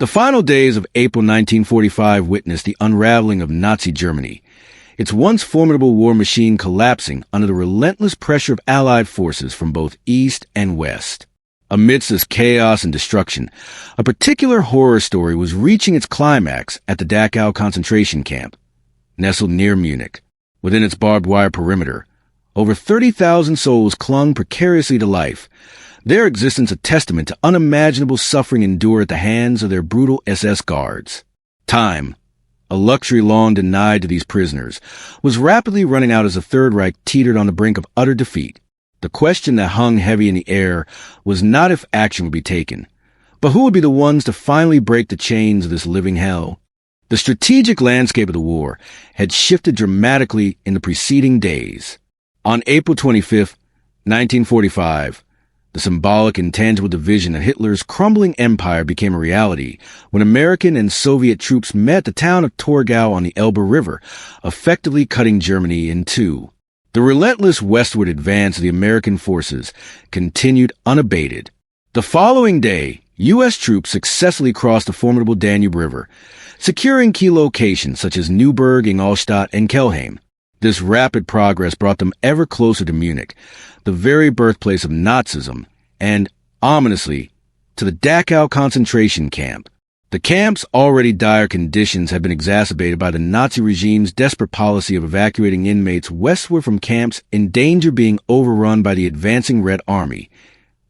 The final days of April 1945 witnessed the unraveling of Nazi Germany, its once formidable war machine collapsing under the relentless pressure of Allied forces from both East and West. Amidst this chaos and destruction, a particular horror story was reaching its climax at the Dachau concentration camp. Nestled near Munich, within its barbed wire perimeter, over 30,000 souls clung precariously to life, their existence a testament to unimaginable suffering endured at the hands of their brutal SS guards. Time, a luxury long denied to these prisoners, was rapidly running out as the Third Reich teetered on the brink of utter defeat. The question that hung heavy in the air was not if action would be taken, but who would be the ones to finally break the chains of this living hell. The strategic landscape of the war had shifted dramatically in the preceding days. On April 25, 1945, the symbolic and tangible division of Hitler's crumbling empire became a reality when American and Soviet troops met at the town of Torgau on the Elbe River, effectively cutting Germany in two. The relentless westward advance of the American forces continued unabated. The following day, U.S. troops successfully crossed the formidable Danube River, securing key locations such as Neuburg, Ingolstadt, and Kelheim. This rapid progress brought them ever closer to Munich, the very birthplace of Nazism, and, ominously, to the Dachau concentration camp. The camp's already dire conditions had been exacerbated by the Nazi regime's desperate policy of evacuating inmates westward from camps in danger of being overrun by the advancing Red Army,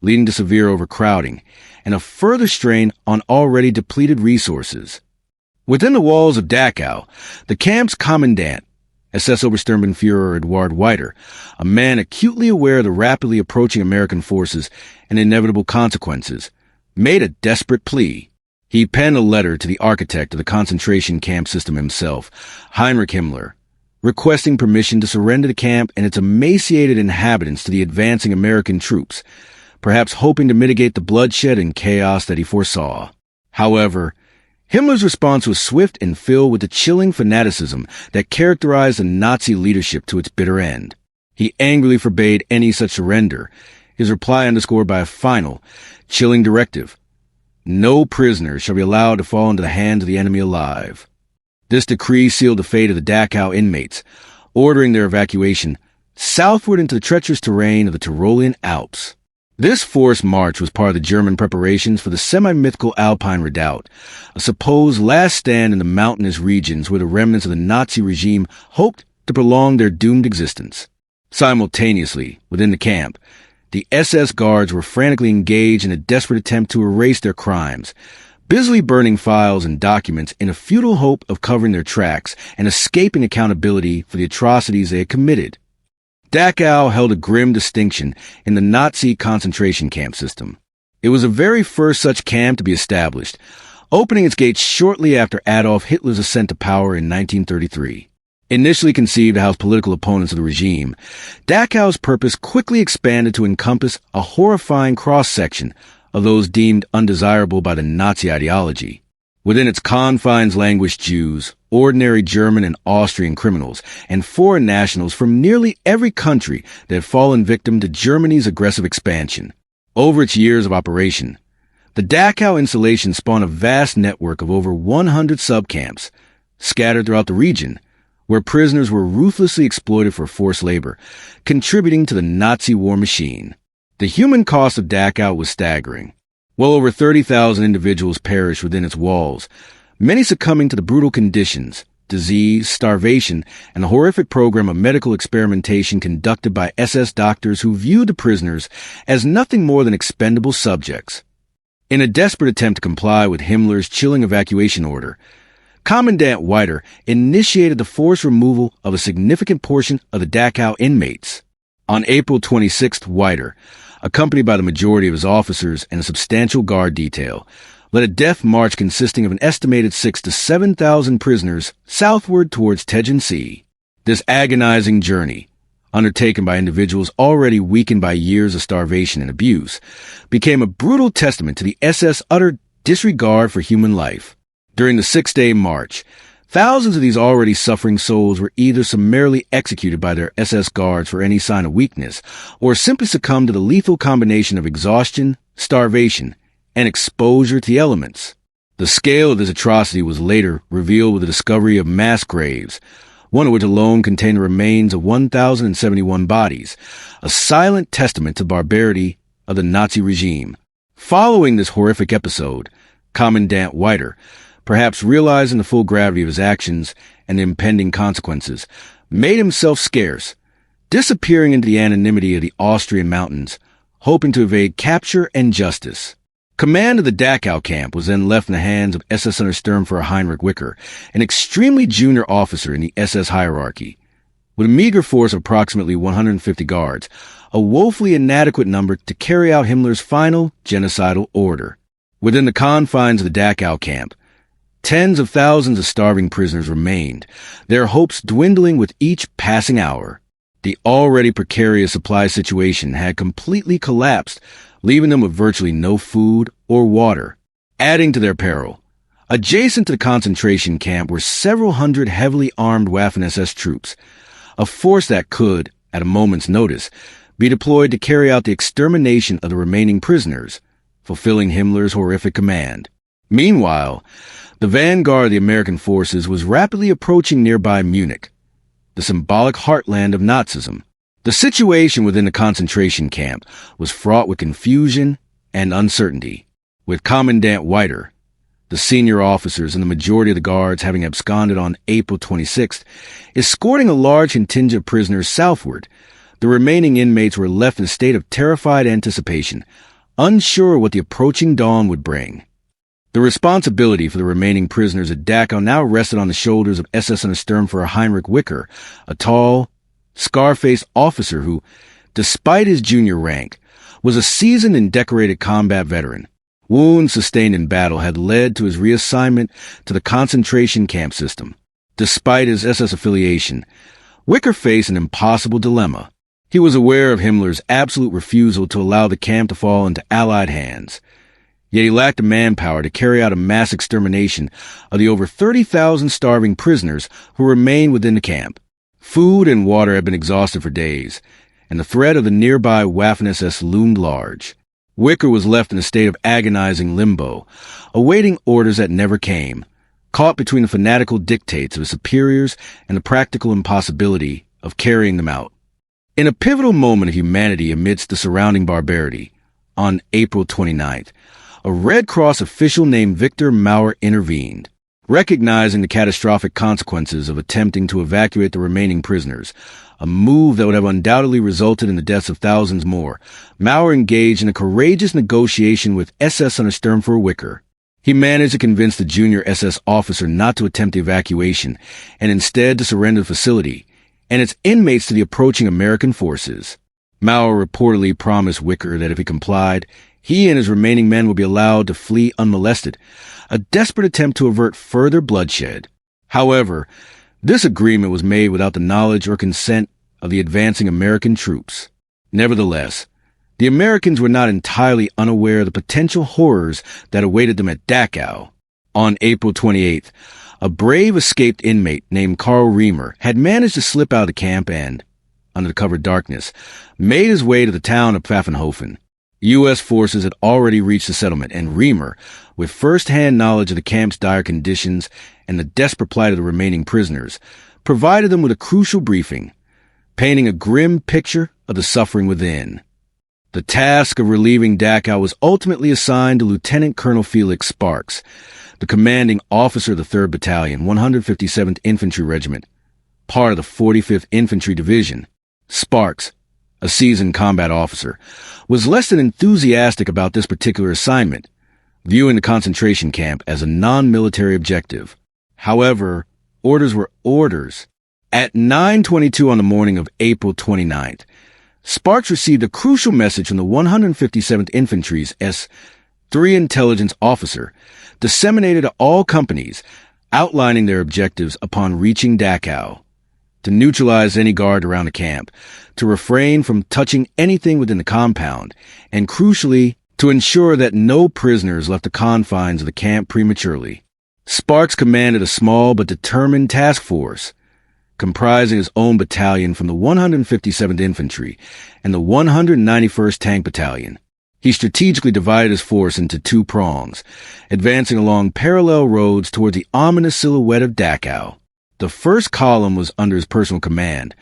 leading to severe overcrowding and a further strain on already depleted resources. Within the walls of Dachau, the camp's commandant, SS Obersturmbannführer Eduard Weiter, a man acutely aware of the rapidly approaching American forces and inevitable consequences, made a desperate plea. He penned a letter to the architect of the concentration camp system himself, Heinrich Himmler, requesting permission to surrender the camp and its emaciated inhabitants to the advancing American troops, perhaps hoping to mitigate the bloodshed and chaos that he foresaw. However, Himmler's response was swift and filled with the chilling fanaticism that characterized the Nazi leadership to its bitter end. He angrily forbade any such surrender, his reply underscored by a final, chilling directive: no prisoners shall be allowed to fall into the hands of the enemy alive. This decree sealed the fate of the Dachau inmates, ordering their evacuation southward into the treacherous terrain of the Tyrolean Alps. This forced march was part of the German preparations for the semi-mythical Alpine Redoubt, a supposed last stand in the mountainous regions where the remnants of the Nazi regime hoped to prolong their doomed existence. Simultaneously, within the camp, the SS guards were frantically engaged in a desperate attempt to erase their crimes, busily burning files and documents in a futile hope of covering their tracks and escaping accountability for the atrocities they had committed. Dachau held a grim distinction in the Nazi concentration camp system. It was the very first such camp to be established, opening its gates shortly after Adolf Hitler's ascent to power in 1933. Initially conceived to house political opponents of the regime, Dachau's purpose quickly expanded to encompass a horrifying cross-section of those deemed undesirable by the Nazi ideology. Within its confines languished Jews, ordinary German and Austrian criminals, and foreign nationals from nearly every country that had fallen victim to Germany's aggressive expansion. Over its years of operation, the Dachau installation spawned a vast network of over 100 subcamps, scattered throughout the region, where prisoners were ruthlessly exploited for forced labor, contributing to the Nazi war machine. The human cost of Dachau was staggering. Well over 30,000 individuals perished within its walls, many succumbing to the brutal conditions, disease, starvation, and the horrific program of medical experimentation conducted by SS doctors who viewed the prisoners as nothing more than expendable subjects. In a desperate attempt to comply with Himmler's chilling evacuation order, Commandant Weiter initiated the forced removal of a significant portion of the Dachau inmates. On April 26th, Weiter, accompanied by the majority of his officers and a substantial guard detail, led a death march consisting of an estimated 6,000 to 7,000 prisoners southward towards Tegernsee. This agonizing journey, undertaken by individuals already weakened by years of starvation and abuse, became a brutal testament to the SS' utter disregard for human life. During the 6-day march, thousands of these already suffering souls were either summarily executed by their SS guards for any sign of weakness, or simply succumbed to the lethal combination of exhaustion, starvation, and exposure to the elements. The scale of this atrocity was later revealed with the discovery of mass graves, one of which alone contained the remains of 1,071 bodies, a silent testament to the barbarity of the Nazi regime. Following this horrific episode, Commandant Weiter, perhaps realizing the full gravity of his actions and the impending consequences, made himself scarce, disappearing into the anonymity of the Austrian mountains, hoping to evade capture and justice. Command of the Dachau camp was then left in the hands of SS Untersturmführer Heinrich Wicker, an extremely junior officer in the SS hierarchy. With a meager force of approximately 150 guards, a woefully inadequate number to carry out Himmler's final genocidal order. Within the confines of the Dachau camp, tens of thousands of starving prisoners remained, their hopes dwindling with each passing hour. The already precarious supply situation had completely collapsed, leaving them with virtually no food or water. Adding to their peril, adjacent to the concentration camp were several hundred heavily armed Waffen-SS troops, a force that could, at a moment's notice, be deployed to carry out the extermination of the remaining prisoners, fulfilling Himmler's horrific command. Meanwhile, the vanguard of the American forces was rapidly approaching nearby Munich, the symbolic heartland of Nazism. The situation within the concentration camp was fraught with confusion and uncertainty, with Commandant Weiter, the senior officers and the majority of the guards having absconded on April 26th, escorting a large contingent of prisoners southward. The remaining inmates were left in a state of terrified anticipation, unsure what the approaching dawn would bring. The responsibility for the remaining prisoners at Dachau now rested on the shoulders of SS Untersturmführer Heinrich Wicker, a tall, scar-faced officer who, despite his junior rank, was a seasoned and decorated combat veteran. Wounds sustained in battle had led to his reassignment to the concentration camp system. Despite his SS affiliation, Wicker faced an impossible dilemma. He was aware of Himmler's absolute refusal to allow the camp to fall into Allied hands, yet he lacked the manpower to carry out a mass extermination of the over 30,000 starving prisoners who remained within the camp. Food and water had been exhausted for days, and the threat of the nearby Waffen-SS loomed large. Wicker was left in a state of agonizing limbo, awaiting orders that never came, caught between the fanatical dictates of his superiors and the practical impossibility of carrying them out. In a pivotal moment of humanity amidst the surrounding barbarity, on April 29th, a Red Cross official named Victor Maurer intervened. Recognizing the catastrophic consequences of attempting to evacuate the remaining prisoners, a move that would have undoubtedly resulted in the deaths of thousands more, Maurer engaged in a courageous negotiation with SS Untersturmführer Wicker. He managed to convince the junior SS officer not to attempt the evacuation and instead to surrender the facility and its inmates to the approaching American forces. Maurer reportedly promised Wicker that if he complied, he and his remaining men would be allowed to flee unmolested, a desperate attempt to avert further bloodshed. However, this agreement was made without the knowledge or consent of the advancing American troops. Nevertheless, the Americans were not entirely unaware of the potential horrors that awaited them at Dachau. On April 28th, a brave escaped inmate named Karl Riemer had managed to slip out of the camp and, under the cover of darkness, made his way to the town of Pfaffenhofen. U.S. forces had already reached the settlement, and Riemer, with first-hand knowledge of the camp's dire conditions and the desperate plight of the remaining prisoners, provided them with a crucial briefing, painting a grim picture of the suffering within. The task of relieving Dachau was ultimately assigned to Lieutenant Colonel Felix Sparks, the commanding officer of the 3rd Battalion, 157th Infantry Regiment, part of the 45th Infantry Division. Sparks, a seasoned combat officer, was less than enthusiastic about this particular assignment, viewing the concentration camp as a non-military objective. However, orders were orders. At 9:22 on the morning of April 29th, Sparks received a crucial message from the 157th Infantry's S-3 intelligence officer, disseminated to all companies, outlining their objectives upon reaching Dachau: to neutralize any guard around the camp, to refrain from touching anything within the compound, and crucially, to ensure that no prisoners left the confines of the camp prematurely. Sparks commanded a small but determined task force, comprising his own battalion from the 157th Infantry and the 191st Tank Battalion. He strategically divided his force into two prongs, advancing along parallel roads toward the ominous silhouette of Dachau. The first column was under his personal command,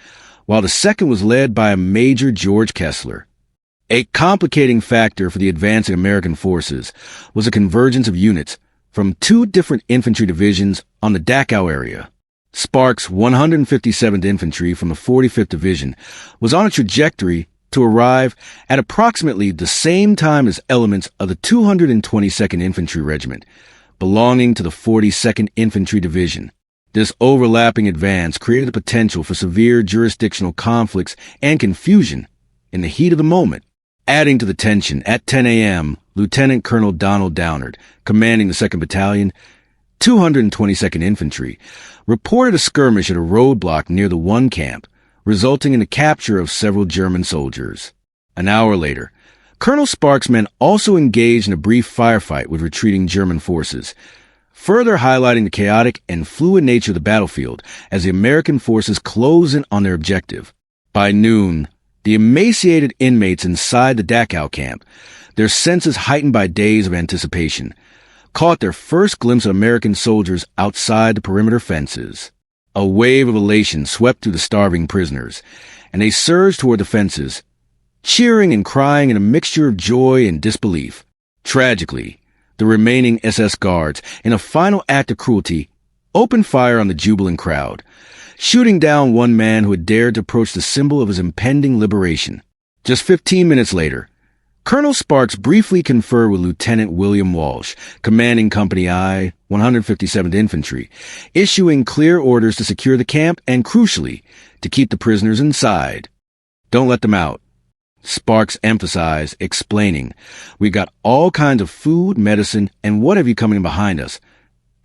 while the second was led by a Major George Kessler. A complicating factor for the advancing American forces was a convergence of units from two different infantry divisions on the Dachau area. Sparks' 157th Infantry from the 45th Division was on a trajectory to arrive at approximately the same time as elements of the 222nd Infantry Regiment, belonging to the 42nd Infantry Division. This overlapping advance created the potential for severe jurisdictional conflicts and confusion in the heat of the moment. Adding to the tension, at 10 a.m., Lieutenant Colonel Donald Downard, commanding the 2nd Battalion, 222nd Infantry, reported a skirmish at a roadblock near the One camp, resulting in the capture of several German soldiers. An hour later, Colonel Sparks' men also engaged in a brief firefight with retreating German forces, further highlighting the chaotic and fluid nature of the battlefield as the American forces closed in on their objective. By noon, the emaciated inmates inside the Dachau camp, their senses heightened by days of anticipation, caught their first glimpse of American soldiers outside the perimeter fences. A wave of elation swept through the starving prisoners, and they surged toward the fences, cheering and crying in a mixture of joy and disbelief. Tragically, the remaining SS guards, in a final act of cruelty, opened fire on the jubilant crowd, shooting down one man who had dared to approach the symbol of his impending liberation. Just 15 minutes later, Colonel Sparks briefly conferred with Lieutenant William Walsh, commanding Company I, 157th Infantry, issuing clear orders to secure the camp and, crucially, to keep the prisoners inside. Don't let them out, Sparks emphasized, explaining, "We got all kinds of food, medicine, and what have you coming behind us,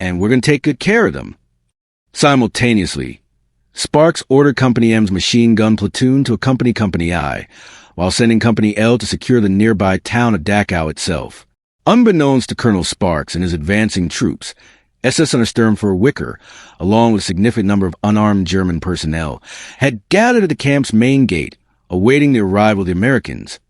and we're going to take good care of them." Simultaneously, Sparks ordered Company M's machine gun platoon to accompany Company I, while sending Company L to secure the nearby town of Dachau itself. Unbeknownst to Colonel Sparks and his advancing troops, SS Understurmführer Wicker, along with a significant number of unarmed German personnel, had gathered at the camp's main gate, awaiting the arrival of the Americans,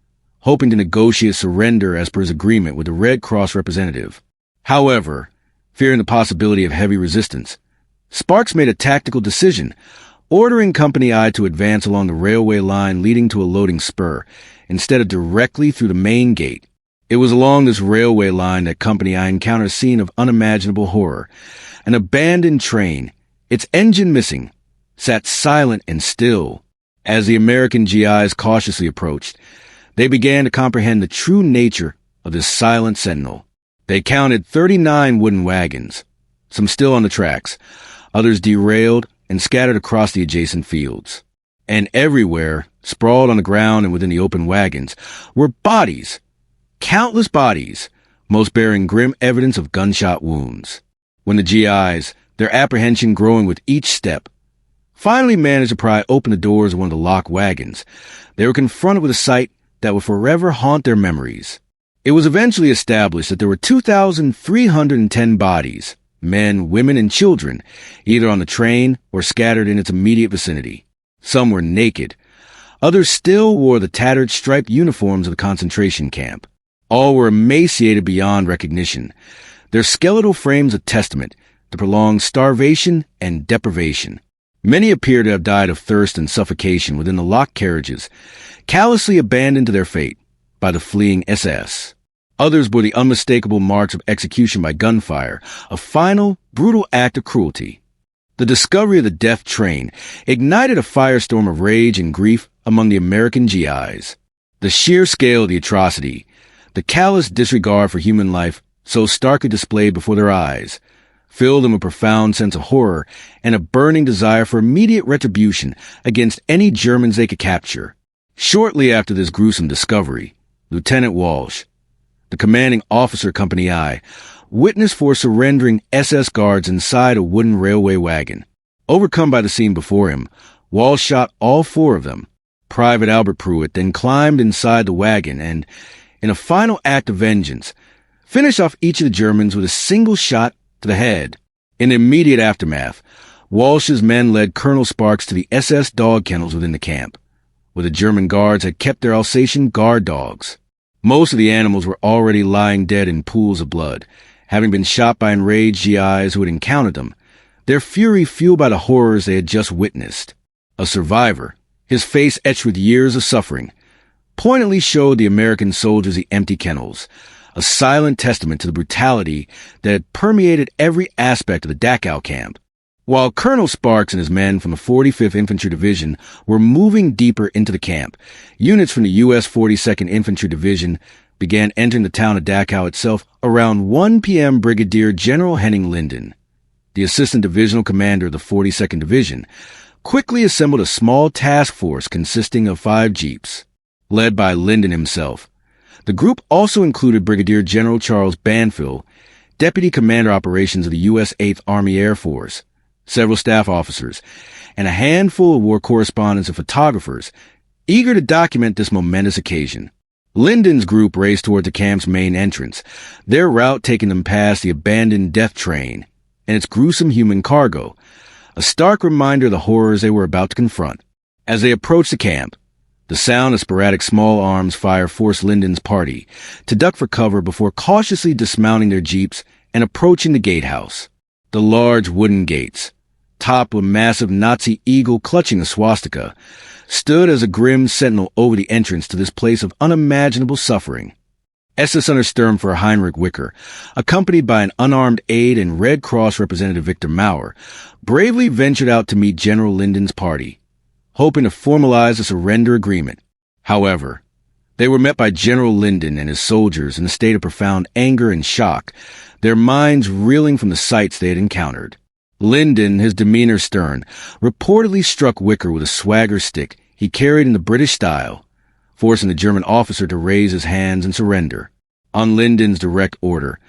hoping to negotiate surrender as per his agreement with the Red Cross representative. However, fearing the possibility of heavy resistance, Sparks made a tactical decision, ordering Company I to advance along the railway line leading to a loading spur, instead of directly through the main gate. It was along this railway line that Company I encountered a scene of unimaginable horror. An abandoned train, its engine missing, sat silent and still. As the American GIs cautiously approached, they began to comprehend the true nature of this silent sentinel. They counted 39 wooden wagons, some still on the tracks, others derailed and scattered across the adjacent fields. And everywhere, sprawled on the ground and within the open wagons, were bodies, countless bodies, most bearing grim evidence of gunshot wounds. When the GIs, their apprehension growing with each step, finally managed to pry open the doors of one of the locked wagons, they were confronted with a sight that would forever haunt their memories. It was eventually established that there were 2,310 bodies, men, women, and children, either on the train or scattered in its immediate vicinity. Some were naked. Others still wore the tattered striped uniforms of the concentration camp. All were emaciated beyond recognition, their skeletal frames a testament to prolonged starvation and deprivation. Many appear to have died of thirst and suffocation within the locked carriages, callously abandoned to their fate by the fleeing SS. Others bore the unmistakable marks of execution by gunfire, a final, brutal act of cruelty. The discovery of the death train ignited a firestorm of rage and grief among the American GIs. The sheer scale of the atrocity, the callous disregard for human life so starkly displayed before their eyes, filled them with a profound sense of horror and a burning desire for immediate retribution against any Germans they could capture. Shortly after this gruesome discovery, Lieutenant Walsh, the commanding officer of Company I, witnessed for surrendering SS guards inside a wooden railway wagon. Overcome by the scene before him, Walsh shot all four of them. Private Albert Pruitt then climbed inside the wagon and, in a final act of vengeance, finished off each of the Germans with a single shot to the head. In the immediate aftermath, Walsh's men led Colonel Sparks to the SS dog kennels within the camp, where the German guards had kept their Alsatian guard dogs. Most of the animals were already lying dead in pools of blood, having been shot by enraged GIs who had encountered them, their fury fueled by the horrors they had just witnessed. A survivor, his face etched with years of suffering, poignantly showed the American soldiers the empty kennels, a silent testament to the brutality that had permeated every aspect of the Dachau camp. While Colonel Sparks and his men from the 45th Infantry Division were moving deeper into the camp, units from the U.S. 42nd Infantry Division began entering the town of Dachau itself around 1 p.m. Brigadier General Henning Linden, the assistant divisional commander of the 42nd Division, quickly assembled a small task force consisting of 5 jeeps. Led by Linden himself. The group also included Brigadier General Charles Banfield, Deputy Commander Operations of the U.S. 8th Army Air Force, several staff officers, and a handful of war correspondents and photographers, eager to document this momentous occasion. Linden's group raced toward the camp's main entrance, their route taking them past the abandoned death train and its gruesome human cargo, a stark reminder of the horrors they were about to confront. As they approached the camp, the sound of sporadic small arms fire forced Linden's party to duck for cover before cautiously dismounting their jeeps and approaching the gatehouse. The large wooden gates, topped with a massive Nazi eagle clutching a swastika, stood as a grim sentinel over the entrance to this place of unimaginable suffering. SS Untersturmführer Heinrich Wicker, accompanied by an unarmed aide and Red Cross representative Victor Maurer, bravely ventured out to meet General Linden's party, hoping to formalize a surrender agreement. However, they were met by General Linden and his soldiers in a state of profound anger and shock, their minds reeling from the sights they had encountered. Linden, his demeanor stern, reportedly struck Wicker with a swagger stick he carried in the British style, forcing the German officer to raise his hands and surrender. On Linden's direct order,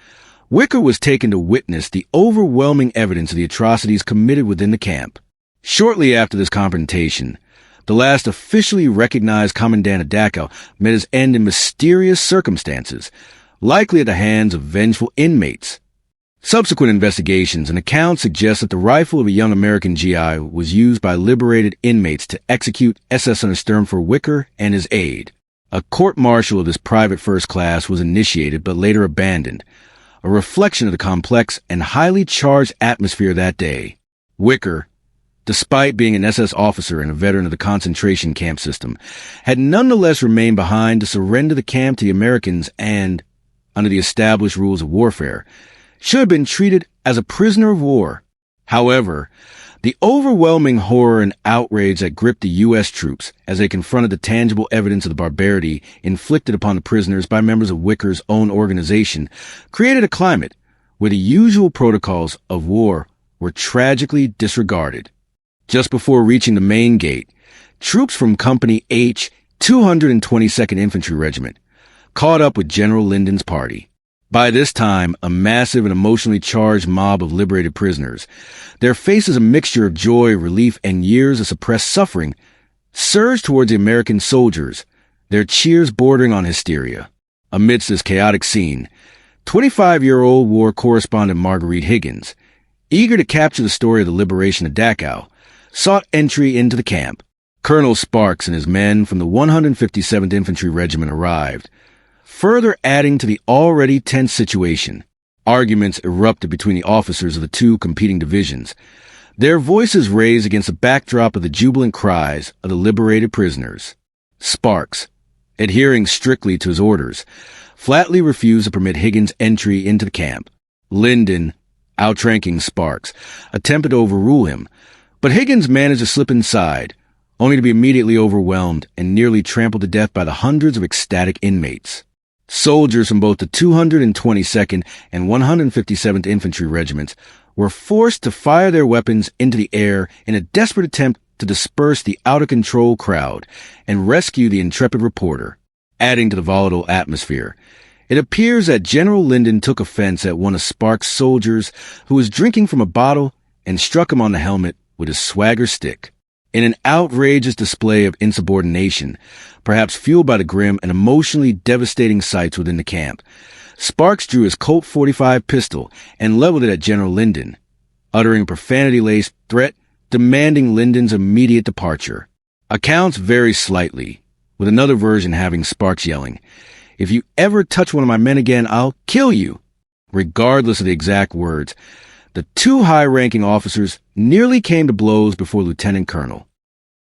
Wicker was taken to witness the overwhelming evidence of the atrocities committed within the camp. Shortly after this confrontation, the last officially recognized commandant of Dachau met his end in mysterious circumstances, likely at the hands of vengeful inmates. Subsequent investigations and accounts suggest that the rifle of a young American GI was used by liberated inmates to execute SS Untersturmführer Wicker and his aide. A court-martial of this private first class was initiated but later abandoned, a reflection of the complex and highly charged atmosphere that day. Wicker, despite being an SS officer and a veteran of the concentration camp system, had nonetheless remained behind to surrender the camp to the Americans and, under the established rules of warfare, should have been treated as a prisoner of war. However, the overwhelming horror and outrage that gripped the U.S. troops as they confronted the tangible evidence of the barbarity inflicted upon the prisoners by members of Wicker's own organization created a climate where the usual protocols of war were tragically disregarded. Just before reaching the main gate, troops from Company H, 222nd Infantry Regiment, caught up with General Linden's party. By this time, a massive and emotionally charged mob of liberated prisoners, their faces a mixture of joy, relief, and years of suppressed suffering, surged towards the American soldiers, their cheers bordering on hysteria. Amidst this chaotic scene, 25-year-old war correspondent Marguerite Higgins, eager to capture the story of the liberation of Dachau, sought entry into the camp. Colonel Sparks and his men from the 157th Infantry Regiment arrived, further adding to the already tense situation. Arguments erupted between the officers of the two competing divisions, their voices raised against the backdrop of the jubilant cries of the liberated prisoners. Sparks, adhering strictly to his orders, flatly refused to permit Higgins' entry into the camp. Linden, outranking Sparks, attempted to overrule him, but Higgins managed to slip inside, only to be immediately overwhelmed and nearly trampled to death by the hundreds of ecstatic inmates. Soldiers from both the 222nd and 157th Infantry Regiments were forced to fire their weapons into the air in a desperate attempt to disperse the out-of-control crowd and rescue the intrepid reporter. Adding to the volatile atmosphere, it appears that General Linden took offense at one of Sparks' soldiers who was drinking from a bottle and struck him on the helmet with his swagger stick. In an outrageous display of insubordination, perhaps fueled by the grim and emotionally devastating sights within the camp, Sparks drew his Colt .45 pistol and leveled it at General Linden, uttering a profanity-laced threat demanding Linden's immediate departure. Accounts vary slightly, with another version having Sparks yelling, If you ever touch one of my men again, I'll kill you. Regardless of the exact words, the two high-ranking officers nearly came to blows before Lieutenant Colonel.